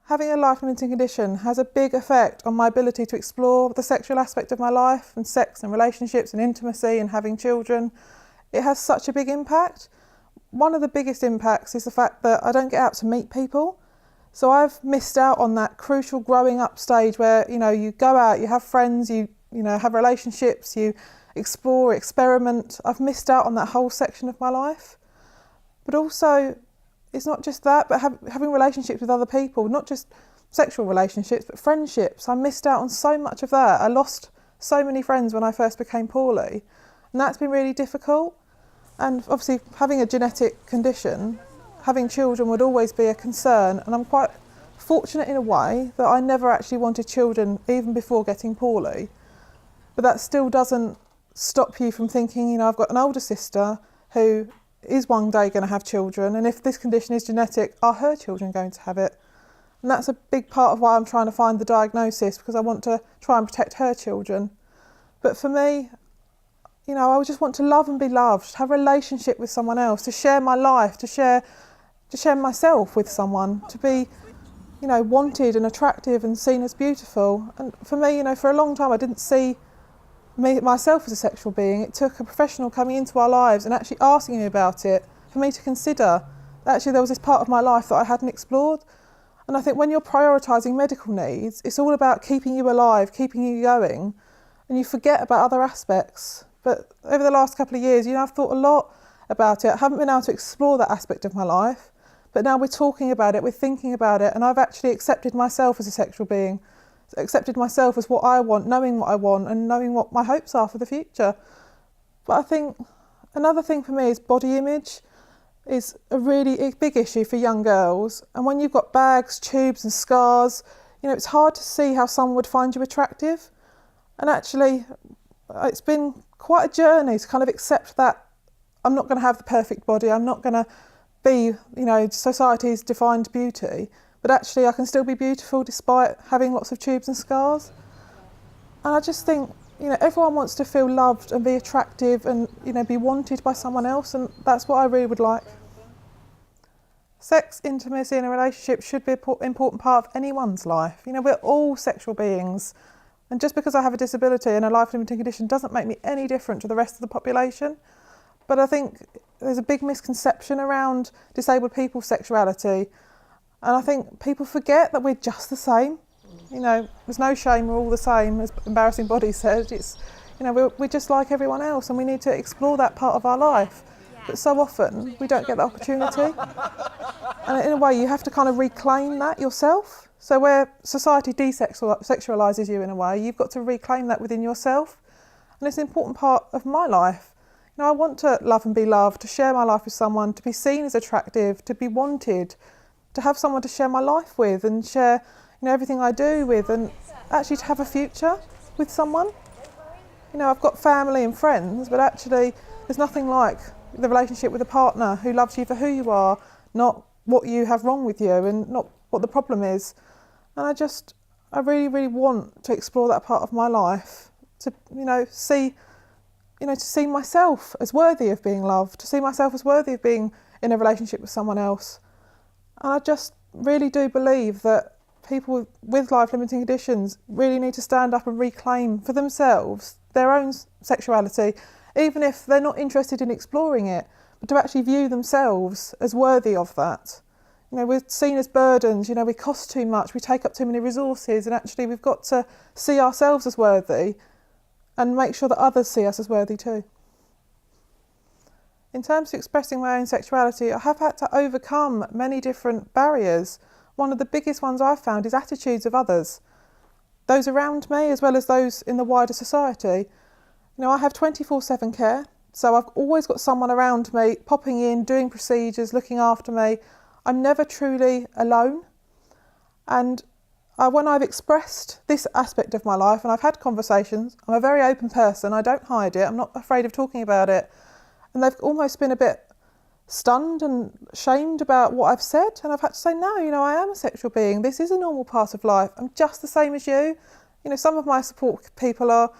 Having a life-limiting condition has a big effect on my ability to explore the sexual aspect of my life, and sex and relationships and intimacy and having children. It has such a big impact. One of the biggest impacts is the fact that I don't get out to meet people. So I've missed out on that crucial growing up stage where, you go out, you have friends, you have relationships, you explore, experiment. I've missed out on that whole section of my life. But also, it's not just that, but having relationships with other people, not just sexual relationships, but friendships. I missed out on so much of that. I lost so many friends when I first became poorly, and that's been really difficult. And obviously, having a genetic condition, having children would always be a concern, and I'm quite fortunate in a way that I never actually wanted children even before getting poorly. But that still doesn't stop you from thinking, I've got an older sister who is one day going to have children, and if this condition is genetic, are her children going to have it? And that's a big part of why I'm trying to find the diagnosis, because I want to try and protect her children. But for me, I just want to love and be loved, to have a relationship with someone else, to share my life, to share myself with someone, to be, wanted and attractive and seen as beautiful. And for me, for a long time I didn't see myself as a sexual being. It took a professional coming into our lives and actually asking me about it for me to consider that actually there was this part of my life that I hadn't explored. And I think when you're prioritising medical needs, it's all about keeping you alive, keeping you going, and you forget about other aspects. But over the last couple of years, I've thought a lot about it. I haven't been able to explore that aspect of my life, but now we're talking about it, we're thinking about it, and I've actually accepted myself as a sexual being, accepted myself as what I want, knowing what I want and knowing what my hopes are for the future. But I think another thing for me is body image is a really big issue for young girls. And when you've got bags, tubes and scars, it's hard to see how someone would find you attractive. And actually, it's been quite a journey to kind of accept that I'm not going to have the perfect body, I'm not going to be, society's defined beauty, but actually I can still be beautiful despite having lots of tubes and scars. And I just think, everyone wants to feel loved and be attractive and, be wanted by someone else, and that's what I really would like. Sex, intimacy and a relationship should be an important part of anyone's life. We're all sexual beings, and just because I have a disability and a life-limiting condition doesn't make me any different to the rest of the population. But I think there's a big misconception around disabled people's sexuality. And I think people forget that we're just the same. There's no shame, we're all the same, as Embarrassing Body said. It's, we're just like everyone else, and we need to explore that part of our life. But so often, we don't get the opportunity. And in a way, you have to kind of reclaim that yourself. So where society desexualises you in a way, you've got to reclaim that within yourself. And it's an important part of my life. I want to love and be loved, to share my life with someone, to be seen as attractive, to be wanted, to have someone to share my life with and share everything I do with, and actually to have a future with someone. I've got family and friends, but actually there's nothing like the relationship with a partner who loves you for who you are, not what you have wrong with you and not what the problem is. And I really, really want to explore that part of my life, to see myself as worthy of being loved, to see myself as worthy of being in a relationship with someone else. And I just really do believe that people with life-limiting conditions really need to stand up and reclaim for themselves their own sexuality, even if they're not interested in exploring it, but to actually view themselves as worthy of that. We're seen as burdens, we cost too much, we take up too many resources, and actually we've got to see ourselves as worthy and make sure that others see us as worthy too. In terms of expressing my own sexuality, I have had to overcome many different barriers. One of the biggest ones I've found is attitudes of others, those around me as well as those in the wider society. I have 24/7 care, so I've always got someone around me, popping in, doing procedures, looking after me. I'm never truly alone. And when I've expressed this aspect of my life, and I've had conversations, I'm a very open person, I don't hide it, I'm not afraid of talking about it, and they've almost been a bit stunned and shamed about what I've said, and I've had to say, no, I am a sexual being, this is a normal part of life, I'm just the same as you. Some of my support people are,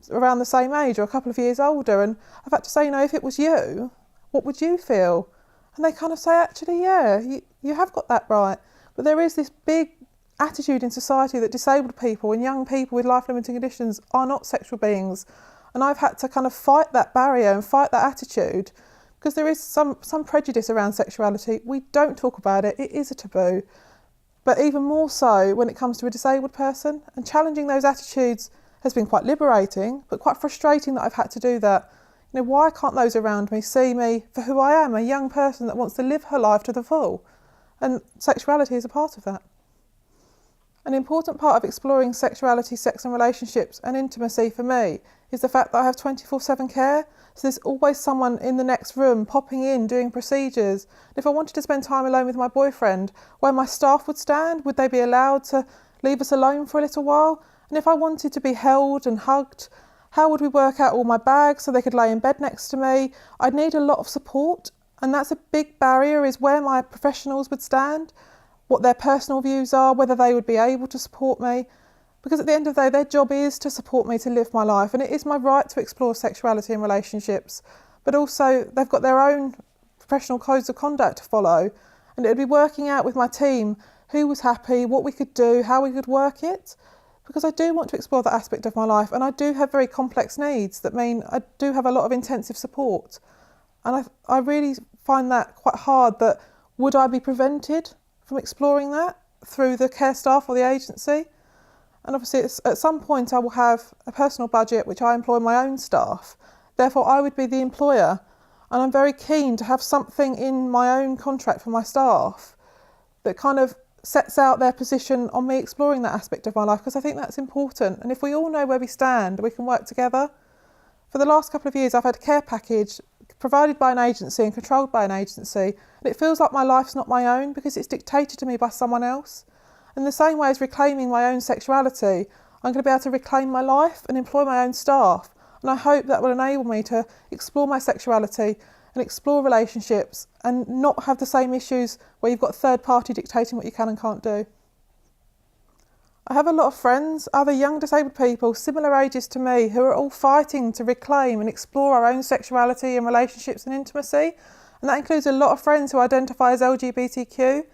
around the same age or a couple of years older, and I've had to say, if it was you, what would you feel? And they kind of say, actually, yeah, you have got that right. But there is this big attitude in society that disabled people and young people with life-limiting conditions are not sexual beings. And I've had to kind of fight that barrier and fight that attitude, because there is some prejudice around sexuality. We don't talk about it, it is a taboo. But even more so when it comes to a disabled person, and challenging those attitudes has been quite liberating, but quite frustrating that I've had to do that. You know, why can't those around me see me for who I am, a young person that wants to live her life to the full? And sexuality is a part of that. An important part of exploring sexuality, sex and relationships and intimacy for me is the fact that I have 24/7 care. So there's always someone in the next room popping in, doing procedures. If I wanted to spend time alone with my boyfriend, where my staff would stand, would they be allowed to leave us alone for a little while? And if I wanted to be held and hugged, how would we work out all my bags so they could lay in bed next to me? I'd need a lot of support, and that's a big barrier, is where my professionals would stand, what their personal views are, whether they would be able to support me. Because at the end of the day, their job is to support me to live my life, and it is my right to explore sexuality and relationships. But also, they've got their own professional codes of conduct to follow, and it would be working out with my team who was happy, what we could do, how we could work it. Because I do want to explore that aspect of my life, and I do have very complex needs that mean I do have a lot of intensive support. And I really find that quite hard, that would I be prevented from exploring that through the care staff or the agency? And obviously at some point I will have a personal budget which I employ my own staff. Therefore I would be the employer, and I'm very keen to have something in my own contract for my staff that kind of sets out their position on me exploring that aspect of my life, because I think that's important. And if we all know where we stand, we can work together. For the last couple of years I've had a care package provided by an agency and controlled by an agency, and it feels like my life's not my own because it's dictated to me by someone else. In the same way as reclaiming my own sexuality, I'm going to be able to reclaim my life and employ my own staff, and I hope that will enable me to explore my sexuality and explore relationships and not have the same issues where you've got a third party dictating what you can and can't do. I have a lot of friends, other young disabled people, similar ages to me, who are all fighting to reclaim and explore our own sexuality and relationships and intimacy, and that includes a lot of friends who identify as LGBTQ,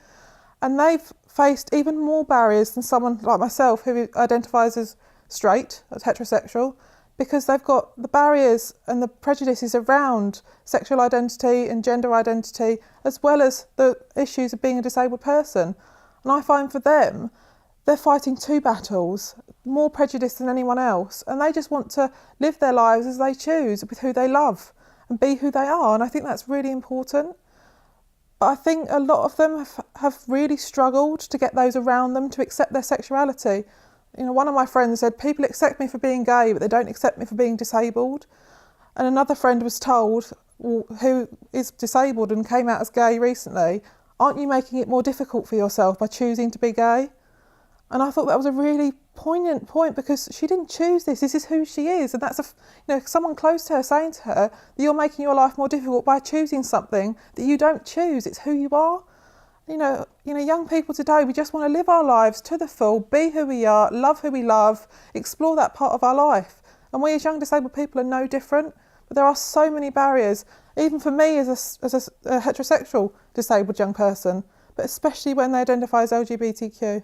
and they've faced even more barriers than someone like myself who identifies as straight, as heterosexual, because they've got the barriers and the prejudices around sexual identity and gender identity, as well as the issues of being a disabled person. And I find for them, they're fighting two battles, more prejudice than anyone else, and they just want to live their lives as they choose, with who they love, and be who they are, and I think that's really important. But I think a lot of them have really struggled to get those around them to accept their sexuality. You know, one of my friends said, people accept me for being gay, but they don't accept me for being disabled. And another friend was told, who is disabled and came out as gay recently, aren't you making it more difficult for yourself by choosing to be gay? And I thought that was a really poignant point, because she didn't choose this is who she is. And that's someone close to her saying to her that you're making your life more difficult by choosing something that you don't choose. It's who you are. You know, young people today, we just want to live our lives to the full, be who we are, love who we love, explore that part of our life. And we as young disabled people are no different. But there are so many barriers, even for me as a heterosexual disabled young person, but especially when they identify as LGBTQ.